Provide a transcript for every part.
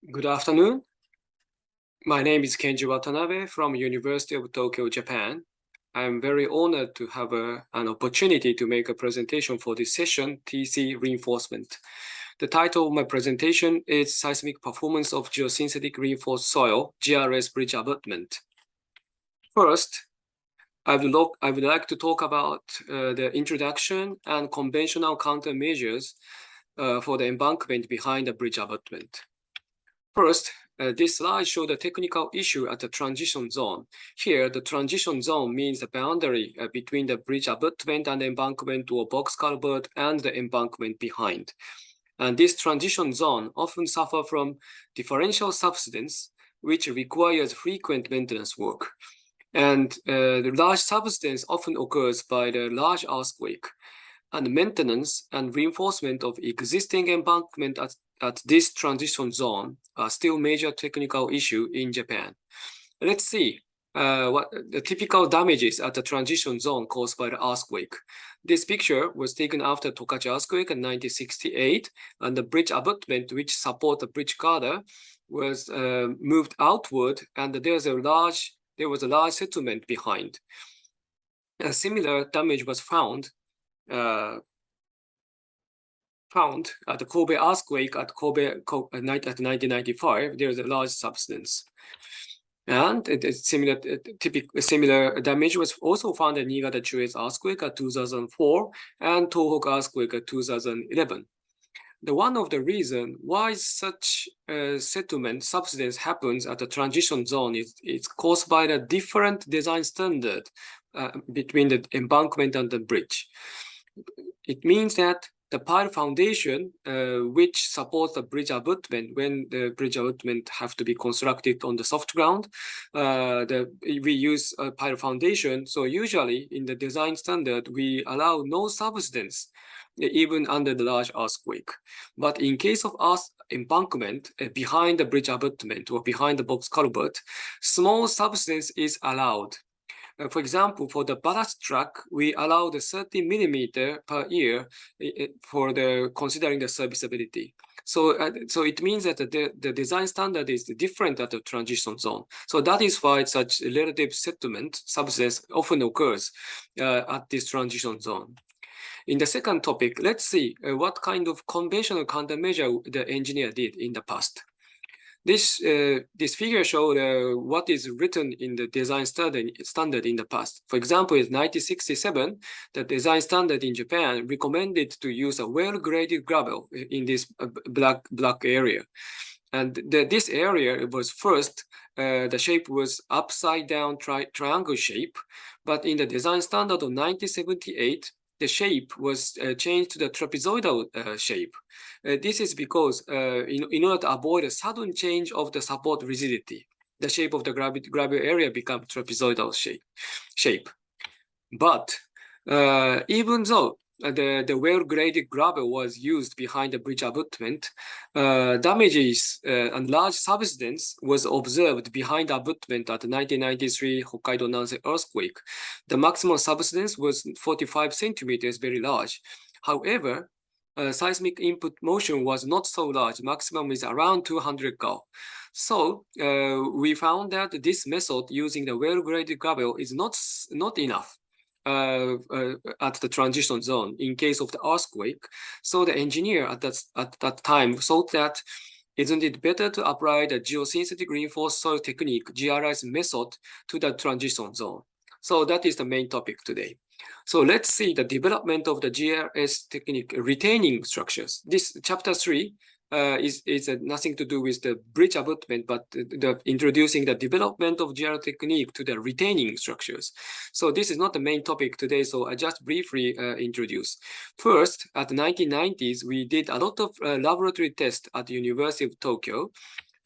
Good afternoon. My name is KenjiWatanabe from University of Tokyo, Japan. I'm very honored to have an opportunity to make a presentation for this session, TC reinforcement. The title of my presentation is Seismic Performance of Geosynthetic Reinforced Soil, GRS Bridge Abutment. First, I would like to talk about the introduction and conventional countermeasures for the embankment behind the bridge abutment. First, this slide shows the technical issue at the transition zone. Here, the transition zone means the boundary between the bridge abutment and embankment or box culvert and the embankment behind. And this transition zone often suffer from differential subsidence, which requires frequent maintenance work. And the large subsidence often occurs by the large earthquake. And maintenance and reinforcement of existing embankment at this transition zone are still major technical issue in Japan. Let's see what the typical damages at the transition zone caused by the earthquake. This picture was taken after Tokachi earthquake in 1968, and the bridge abutment which support the bridge girder was moved outward, and there was a large settlement behind. A similar damage was found at the Kobe earthquake at 1995. There's a large subsidence. And similar damage was also found in Niigata Chue's earthquake at 2004 and Tohoku earthquake at 2011. One of the reasons why such settlement subsidence happens at the transition zone is caused by the different design standard between the embankment and the bridge. It means that the pile foundation, which supports the bridge abutment, when the bridge abutment have to be constructed on the soft ground, we use a pile foundation. So usually in the design standard, we allow no subsidence, even under the large earthquake. But in case of embankment behind the bridge abutment or behind the box culvert, small subsidence is allowed. For example, for the ballast truck, we allow the 30 millimeter per year for considering the serviceability. So it means that the design standard is different at the transition zone. So that is why such relative settlement subsidence often occurs at this transition zone. In the second topic, let's see what kind of conventional countermeasure the engineer did in the past. This figure shows what is written in the design standard in the past. For example, in 1967, the design standard in Japan recommended to use a well-graded gravel in this black area. And this area was first, the shape was upside down triangle shape, but in the design standard of 1978, the shape was changed to the trapezoidal shape. This is because in order to avoid a sudden change of the support rigidity, the shape of the gravel area becomes trapezoidal shape. But even though the well-graded gravel was used behind the bridge abutment, damages and large subsidence was observed behind the abutment at the 1993 Hokkaido Nansei earthquake. The maximum subsidence was 45 centimeters, very large. However, seismic input motion was not so large. Maximum is around 200 Gauss. So we found that this method using the well-graded gravel is not enough at the transition zone in case of the earthquake. So the engineer at that time thought that isn't it better to apply the geosynthetic reinforced soil technique, GRS method, to the transition zone. So that is the main topic today. So let's see the development of the GRS technique retaining structures. This chapter 3 is nothing to do with the bridge abutment, but introducing the development of GR technique to the retaining structures. So this is not the main topic today, so I just briefly introduce. First, at the 1990s, we did a lot of laboratory tests at the University of Tokyo,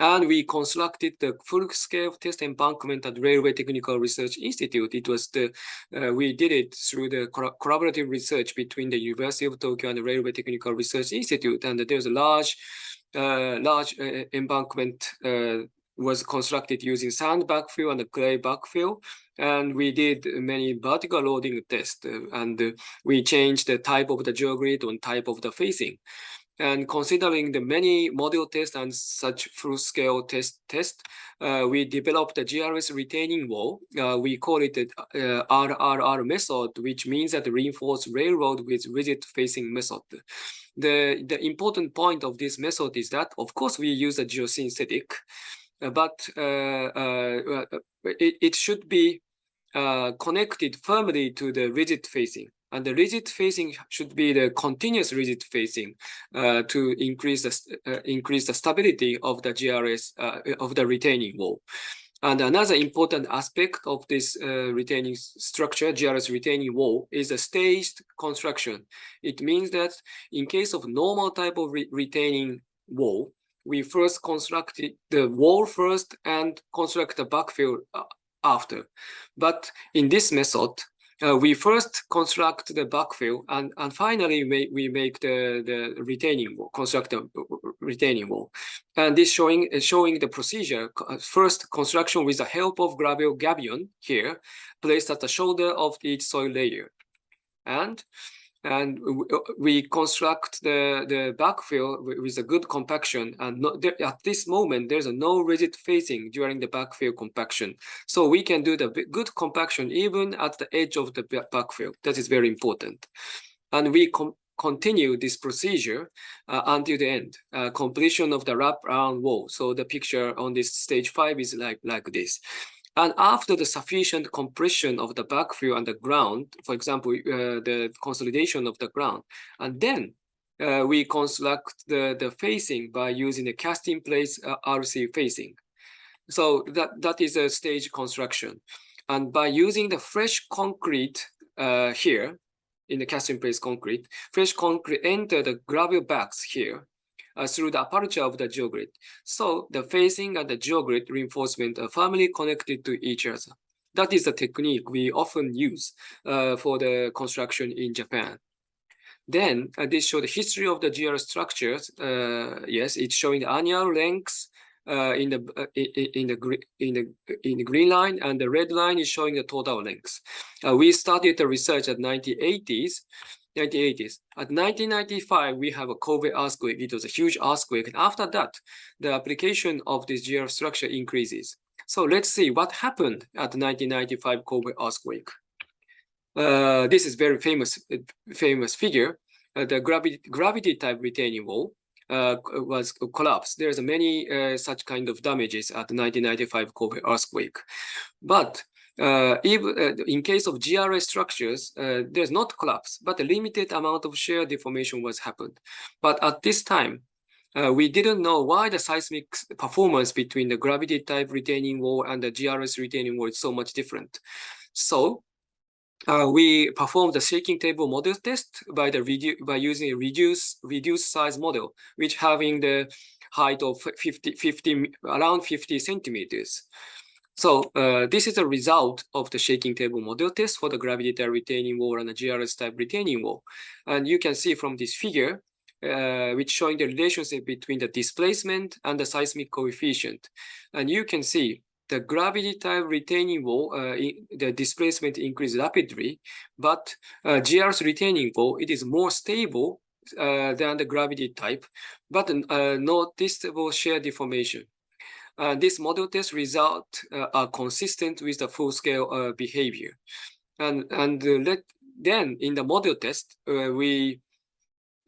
and we constructed the full-scale test embankment at Railway Technical Research Institute. It was we did it through the collaborative research between the University of Tokyo and the Railway Technical Research Institute. And there's a large embankment was constructed using sand backfill and clay backfill. And we did many vertical loading tests, and we changed the type of the geogrid and type of the facing. And considering the many model tests and such full-scale test, we developed the GRS retaining wall. We call it the RRR method, which means that reinforced railroad with rigid-facing method. The important point of this method is that, of course, we use a geosynthetic, but it should be connected firmly to the rigid facing. And the rigid facing should be the continuous rigid facing to increase the stability of the GRS of the retaining wall. And another important aspect of this retaining structure, GRS retaining wall, is a staged construction. It means that in case of normal type of retaining wall, we first construct the wall first and construct the backfill after. But in this method, we first construct the backfill and finally we make the retaining wall, construct the retaining wall. And this showing the procedure. First, construction with the help of gravel gabion here, placed at the shoulder of each soil layer. And we construct the backfill with a good compaction, and at this moment there's no rigid facing during the backfill compaction, so we can do the good compaction even at the edge of the backfill. That is very important, and we continue this procedure until the end, completion of the wrap-around wall. So the picture on this stage 5 is like this. And after the sufficient compression of the backfill and the ground, for example, the consolidation of the ground, and then we construct the facing by using a cast-in-place RC facing. So that is a stage construction. And by using the fresh concrete here, in the cast-in-place concrete, fresh concrete enter the gravel bags here, through the aperture of the geogrid. So the facing and the geogrid reinforcement are firmly connected to each other. That is the technique we often use for the construction in Japan. Then this shows the history of the GR structures. Yes, it's showing the annual lengths in the green line, and the red line is showing the total lengths. We started the research at 1980s. At 1995, we have a Kobe earthquake. It was a huge earthquake. And after that, the application of this GR structure increases. So let's see what happened at the 1995 Kobe earthquake. This is very famous figure. The gravity type retaining wall was collapsed. There's many such kind of damages at the 1995 Kobe earthquake. But even in case of GRS structures, there's not collapse, but a limited amount of shear deformation was happened. But at this time, we didn't know why the seismic performance between the gravity type retaining wall and the GRS retaining wall is so much different. So we performed the shaking table model test by using a reduced size model, which having the height of around 50 centimeters. So this is a result of the shaking table model test for the gravity type retaining wall and the GRS type retaining wall. And you can see from this figure, which showing the relationship between the displacement and the seismic coefficient. And you can see the gravity type retaining wall, the displacement increases rapidly, but GRS retaining wall, it is more stable than the gravity type, but noticeable shear deformation. This model test results are consistent with the full-scale behavior. And then in the model test, we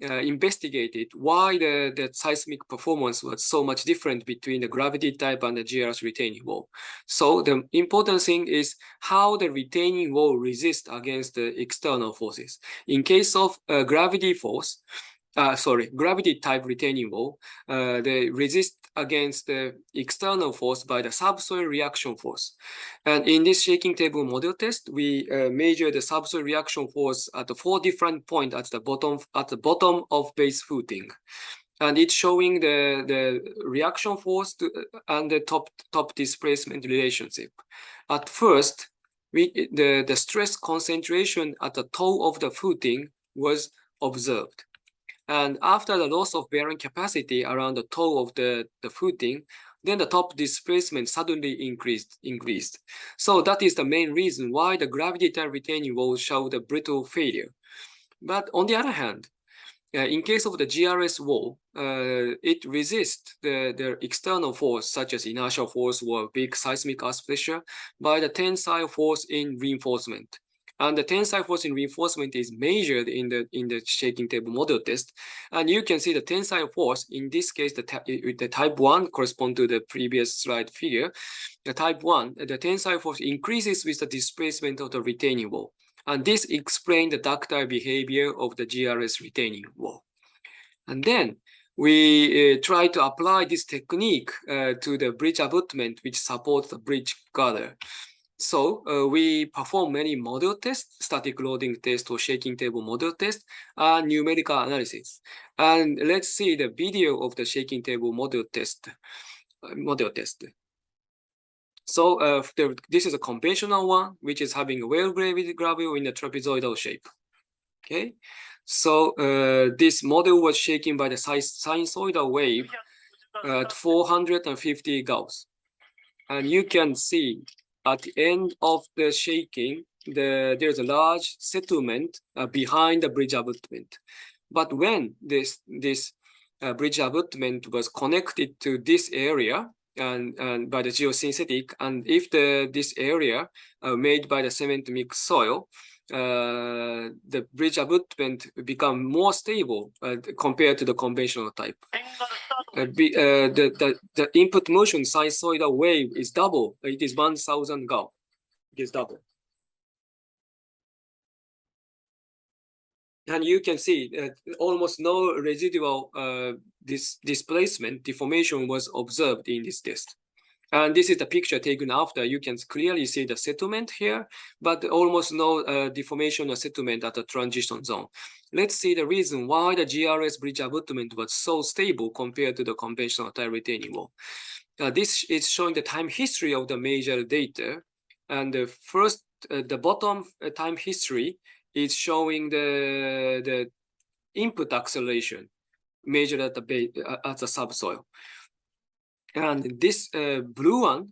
investigated why the seismic performance was so much different between the gravity type and the GRS retaining wall. So the important thing is how the retaining wall resists against the external forces. In case of gravity type retaining wall, they resist against the external force by the subsoil reaction force. And in this shaking table model test, we measure the subsoil reaction force at 4 different points at the bottom of base footing. And it's showing the reaction force and the top displacement relationship. At first, the stress concentration at the toe of the footing was observed. And after the loss of bearing capacity around the toe of the footing, then the top displacement suddenly increased. So that is the main reason why the gravity type retaining wall showed a brittle failure. But on the other hand, In case of the GRS wall, it resists the external force such as inertial force or big seismic earth pressure by the tensile force in reinforcement. And the tensile force in reinforcement is measured in the shaking table model test. And you can see the tensile force, in this case, the type 1 correspond to the previous slide figure. The type 1, the tensile force increases with the displacement of the retaining wall. And this explains the ductile behavior of the GRS retaining wall. And then we try to apply this technique to the bridge abutment, which supports the bridge girder. So we perform many model tests, static loading test or shaking table model test, and numerical analysis. And let's see the video of the shaking table model test. So this is a conventional one, which is having a well-graded gravure in a trapezoidal shape. Okay, so this model was shaken by the sinusoidal wave at 450 Gauss. And you can see at the end of the shaking, there's a large settlement behind the bridge abutment. But when this bridge abutment was connected to this area, and by the geosynthetic, and if this area made by the cement mixed soil, the bridge abutment become more stable compared to the conventional type. The input motion sinusoidal wave is double. It is 1,000 Gauss. It is double. And you can see almost no residual displacement deformation was observed in this test. And this is the picture taken after. You can clearly see the settlement here, but almost no deformation or settlement at the transition zone. Let's see the reason why the GRS bridge abutment was so stable compared to the conventional tile retaining wall. This is showing the time history of the major data. And the first, the bottom time history is showing the input acceleration measured at the subsoil. And this blue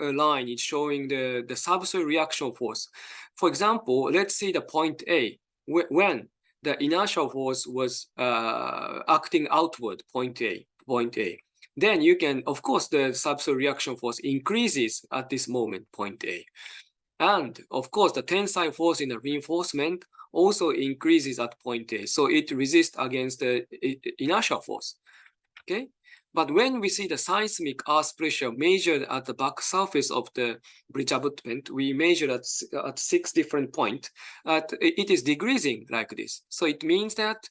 line is showing the subsoil reaction force. For example, let's see the point A, when the inertial force was acting outward, point A. Then you can, of course, the subsoil reaction force increases at this moment, point A. And of course, the tensile force in the reinforcement also increases at point A. So it resists against the inertial force, okay? But when we see the seismic earth pressure measured at the back surface of the bridge abutment, we measure at 6 different points. It is decreasing like this. So it means that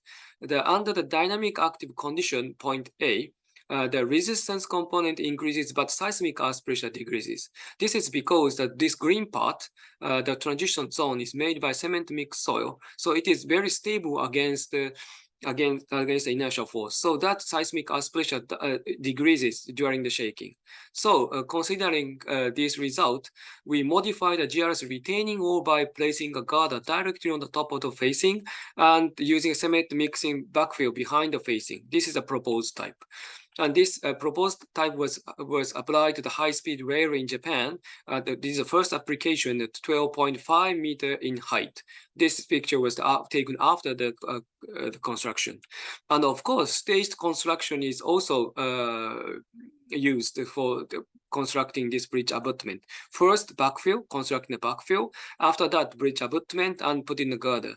under the dynamic active condition, point A, the resistance component increases, but seismic earth pressure decreases. This is because this green part, the transition zone, is made by cement mixed soil. So it is very stable against the inertial force. So that seismic earth pressure decreases during the shaking. So considering this result, we modify the GRS retaining wall by placing a girder directly on the top of the facing and using cement mixing backfill behind the facing. This is a proposed type. And this proposed type was applied to the high-speed rail in Japan. This is the first application at 12.5 meters in height. This picture was taken after the construction. And of course, staged construction is also used for constructing this bridge abutment. First, backfill, constructing the backfill. After that, bridge abutment and put in the girder.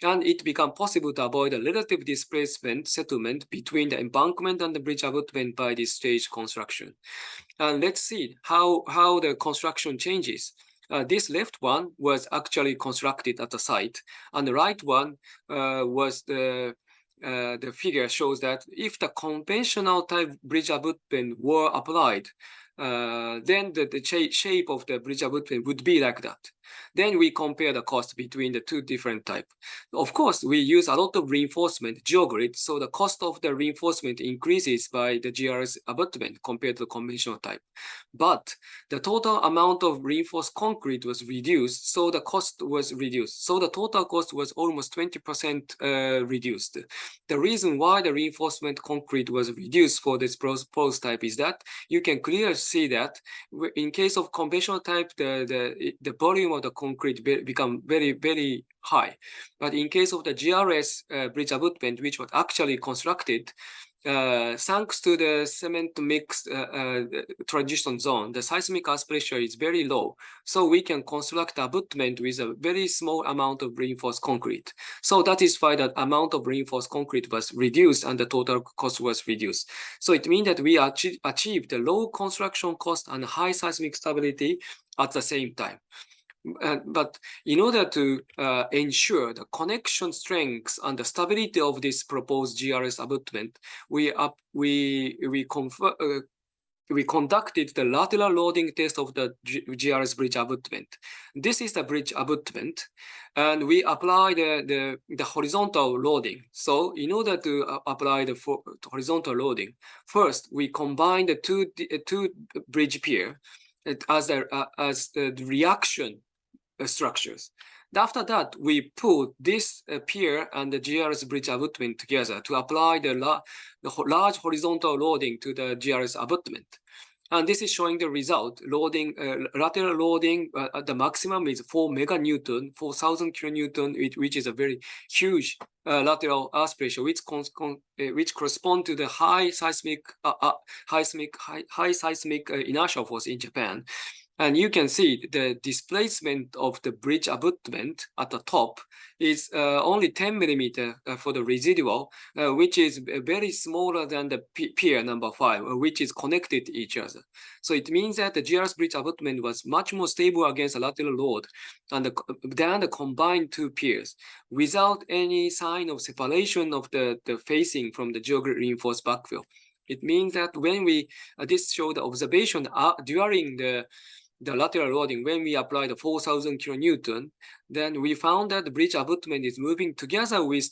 And it became possible to avoid a relative displacement settlement between the embankment and the bridge abutment by this stage construction. And let's see how the construction changes. This left one was actually constructed at the site, and the right one was the figure shows that if the conventional type bridge abutment were applied, then the shape of the bridge abutment would be like that. Then we compare the cost between the two different types. Of course, we use a lot of reinforcement, geogrid, so the cost of the reinforcement increases by the GRS abutment compared to the conventional type. But the total amount of reinforced concrete was reduced, so the cost was reduced. So the total cost was almost 20% reduced. The reason why the reinforcement concrete was reduced for this proposed type is that you can clearly see that in case of conventional type, the volume of the concrete become very high. But in case of the GRS bridge abutment, which was actually constructed thanks to the cement mix transition zone, the seismic earth pressure is very low. So we can construct abutment with a very small amount of reinforced concrete. So that is why the amount of reinforced concrete was reduced and the total cost was reduced. So it means that we achieved the low construction cost and high seismic stability at the same time. But in order to ensure the connection strength and the stability of this proposed GRS abutment, we conducted the lateral loading test of the GRS bridge abutment. This is the bridge abutment, and we apply the horizontal loading. So in order to apply the horizontal loading, first we combine the two bridge pier as the reaction structures. After that, we put this pier and the GRS bridge abutment together to apply the large horizontal loading to the GRS abutment. And this is showing the result. Loading, lateral loading at the maximum is 4 meganewton, 4,000 kilonewton, which is a very huge lateral earth pressure, which correspond to the high seismic inertial force in Japan. And you can see the displacement of the bridge abutment at the top is only 10 millimeter for the residual, which is very smaller than the pier number 5, which is connected to each other. So it means that the GRS bridge abutment was much more stable against a lateral load than the combined two piers, without any sign of separation of the facing from the geogrid reinforced backfill. It means that when this showed the observation during the lateral loading, when we apply the 4,000 kilonewton, then we found that the bridge abutment is moving together with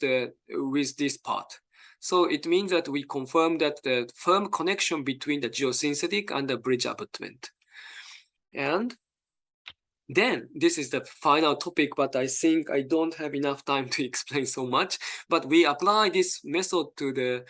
this part. So it means that we confirm that the firm connection between the geosynthetic and the bridge abutment. And then this is the final topic, but I think I don't have enough time to explain so much. But we apply this method to the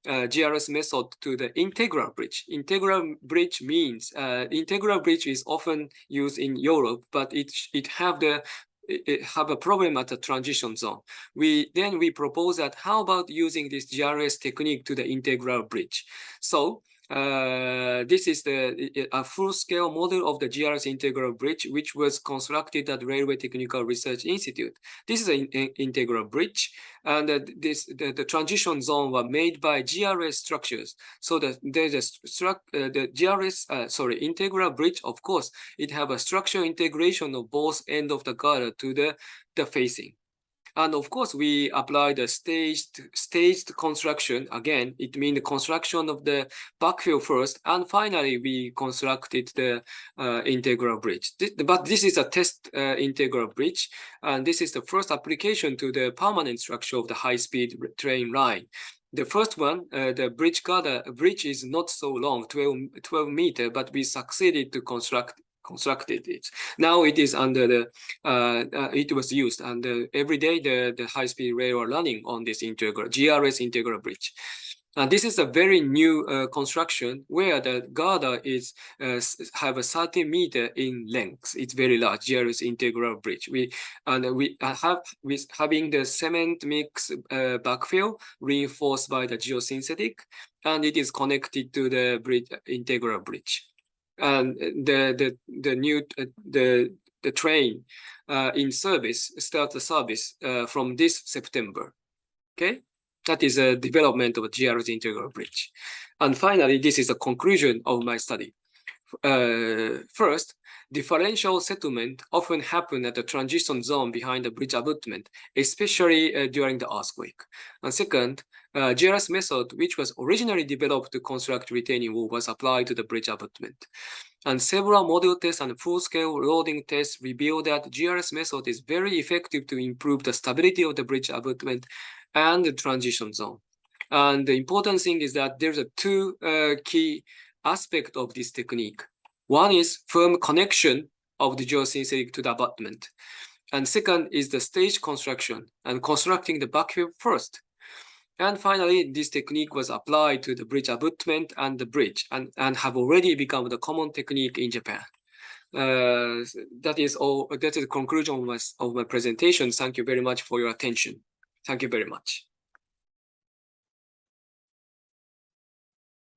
GRS method to the integral bridge. Integral bridge means integral bridge is often used in Europe, but it have a problem at the transition zone. We propose that how about using this GRS technique to the integral bridge. So this is a full-scale model of the GRS integral bridge, which was constructed at Railway Technical Research Institute. This is an integral bridge, and the transition zone were made by GRS structures. So the GRS, integral bridge, of course, it have a structural integration of both end of the girder to the facing. And of course, we apply the staged construction. Again, it means the construction of the backfill first, and finally we constructed the integral bridge. But this is a test integral bridge, and this is the first application to the permanent structure of the high-speed train line. The first one, the bridge is not so long, 12 meters, but we succeeded to constructed it. Now it is under it was used, and every day the high-speed rail are running on this GRS integral bridge. And this is a very new construction where the girder is have a 30 meter in length. It's very large GRS integral bridge. We have with having the cement mix backfill reinforced by the geosynthetic, and it is connected to the integral bridge. And the train in service start the service from this September. Okay, that is a development of a GRS integral bridge. And finally, this is a conclusion of my study. First, differential settlement often happen at the transition zone behind the bridge abutment, especially during the earthquake. And second, GRS method, which was originally developed to construct retaining wall, was applied to the bridge abutment. And several model tests and full-scale loading tests reveal that GRS method is very effective to improve the stability of the bridge abutment and the transition zone. And the important thing is that there's two key aspects of this technique. One is firm connection of the geosynthetic to the abutment. And second is the stage construction and constructing the backfill first. And finally, this technique was applied to the bridge abutment and the bridge, and have already become the common technique in Japan. That is all. That is the conclusion of my presentation. Thank you very much for your attention. Thank you very much.